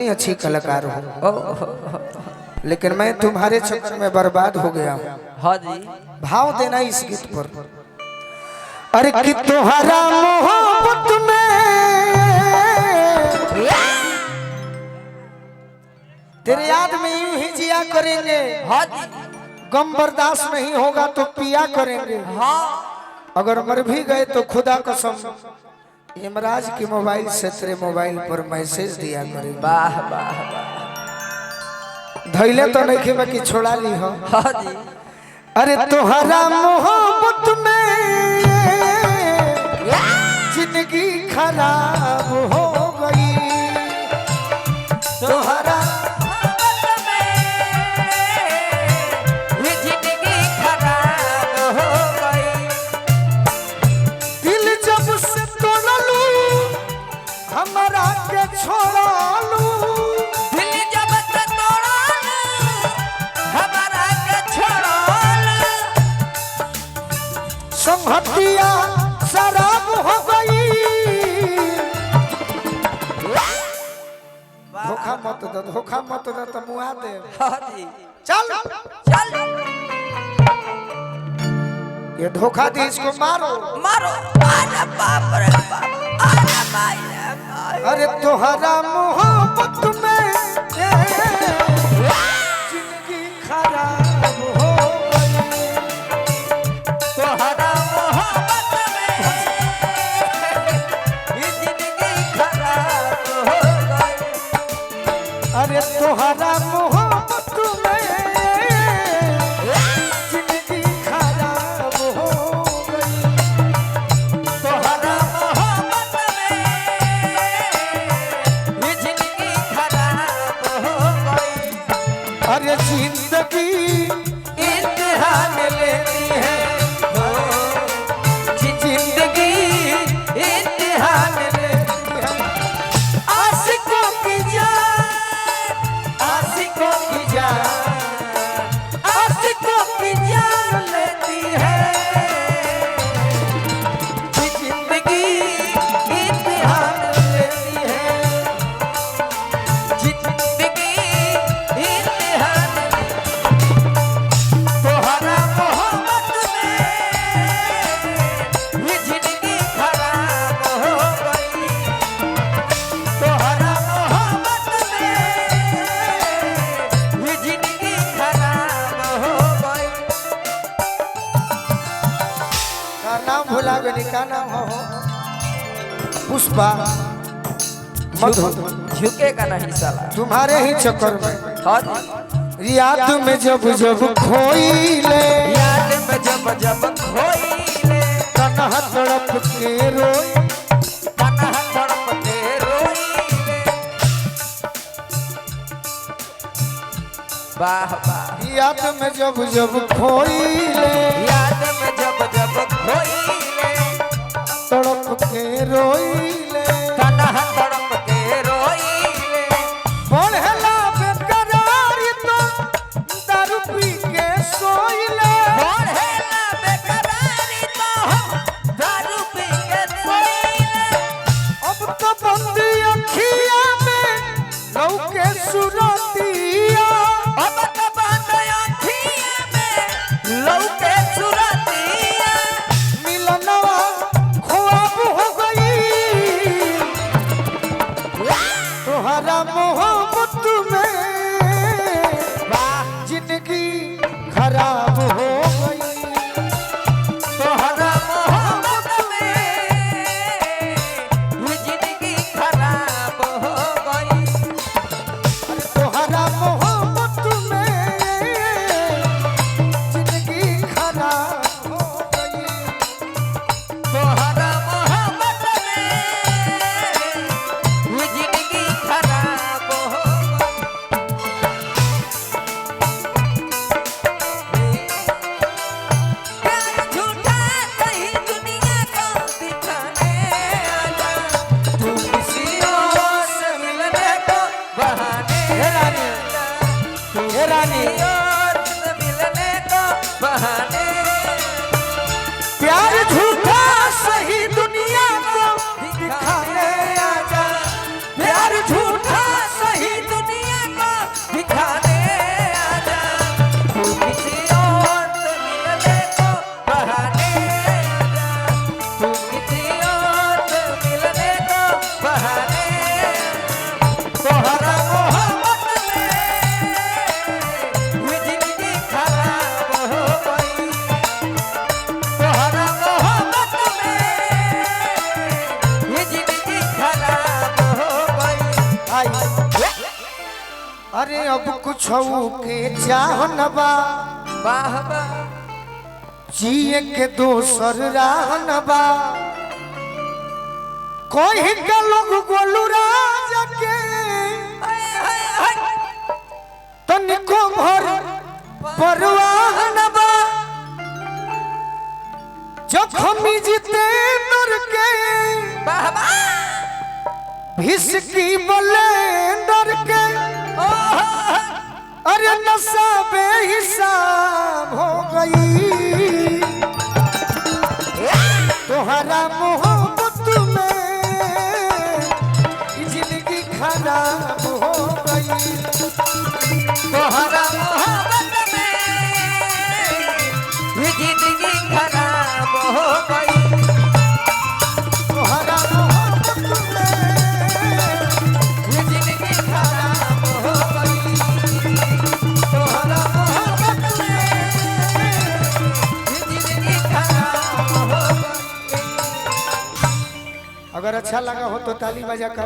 अच्छी कलाकार हूँ, लेकिन मैं तुम्हारे चक्कर में बर्बाद हो गया हूँ। हाँ जी, भाव देना इस गीत पर। अरे कि तुम्हारा मोहब्बत में तेरे याद में यूं ही जिया करेंगे। हाँ जी, गम बर्दाश्त नहीं होगा तो पिया करेंगे। हाँ, अगर मर भी गए तो खुदा कसम यमराज के मोबाइल से तेरे मोबाइल पर मैसेज दिया करेंगे। वाह वाह वाह। धैले तो नहीं कि मैं कि छोड़ा ली हो। हाँ जी, अरे तुम्हारा मोहब्बत में जिंदगी खराब हो गई। तुम्हारा जिंदगी खराब हो गई। दिल जब से तोड़ लूं हमारा के छोड़ा लूं। दिल जब से तोड़ा हमारा के छोड़ा संहतिया शराब हो गई। धोखा मत दो, धोखा मत दो तो मुआ दे। हाँ जी, चल चल ये धोखा दी, इसको मारो मारो। अरे बाप रे बाप, अरे भाई रे भाई। अरे तुम्हारा मोहब्बत में जिंदगी खराब हो गई। तोहरा मोहब्बत में जिंदगी खराब हो गई। अरे तुम्हारा मोहब्बत में जिंदगी खराब हो गई। तोहरा मोहब्बत में जिंदगी खराब हो गई। अरे जिंदगी इम्तिहान लेती है, जिंदगी इम्तिहान लेती है। आशिकों की जान, आशिकों की जान, आशिकों की जान लेती है। जिंदगी इम्तिहान लेती है, जिंदगी इम्तिहान। तोहरा मोहब्बत में जिंदगी खराब हो गई। तोहरा मोहब्बत में जिंदगी खराब हो गई। का नाम भुला गई, का नाम हो? पुष्पा मधु। झुकेगा नहीं साला। तुम्हारे ही चक्कर में हाँ जी, याद में जब जब खोईले, याद में जब जब खोईले, तन्हा तड़प के रोई। तन्हा तड़प के रोईले। वाह वाह। याद में जब जब खोईले, याद में जब जब खोईले, तड़प के रोईले। तन्हा तड़प के रोईले। बढ़ला बेकरारी तो दारू पी के सोईले। बढ़ेला बेकरारी तो हम दारू पी के सोईले। अब तो बंदी अखिया में लौके सुरतिया। अब तो बंद आँखिया में लौके सुरतिया। मिलनवा ख्वाब हो गई। तुम्हारा मोहब्बत में जिंदगी खराब हो गई। तोहरा मोहब्बत में जिंदगी खराब हो गई। तुम्हारा मोहब्बत में जिंदगी खराब हो गई। तोहरा मोहब्बत में जिंदगी खराब हो गई। प्यार झूठा सही दुनिया को दिखाने आजा। तू किसी और से मिलने को बहाने आजा। तू रानी। किसी और से मिलने को बहाने। प्यार झूठा सही दुनिया को दिखाने आजा। प्यार झूठा सही तोहरा मोहब्बत में ये जिंदगी खराब हो गई। तोहरा मोहब्बत में ये जिंदगी खराब हो गई। अरे अब कुछ के चाह न बा, वाह वाह जिए के दोसर राह न बा। कोई के लोग गोलू राजा के तनिको भर परवाह न बा। जखमी जितेंद्र के वाह वाह भिसकी बलेंडर के अरे नशा बेहिसाब हो गई। तोहरा मोहब्बत में जिंदगी खराब हो गई। तोहरा मोहब्बत में ये जिंदगी खराब हो गई। तोहरा मोहब्बत में ये जिंदगी खराब हो गई। तोहरा मोहब्बत में ये जिंदगी खराब हो गई। अगर अच्छा लगा हो तो ताली बजा कर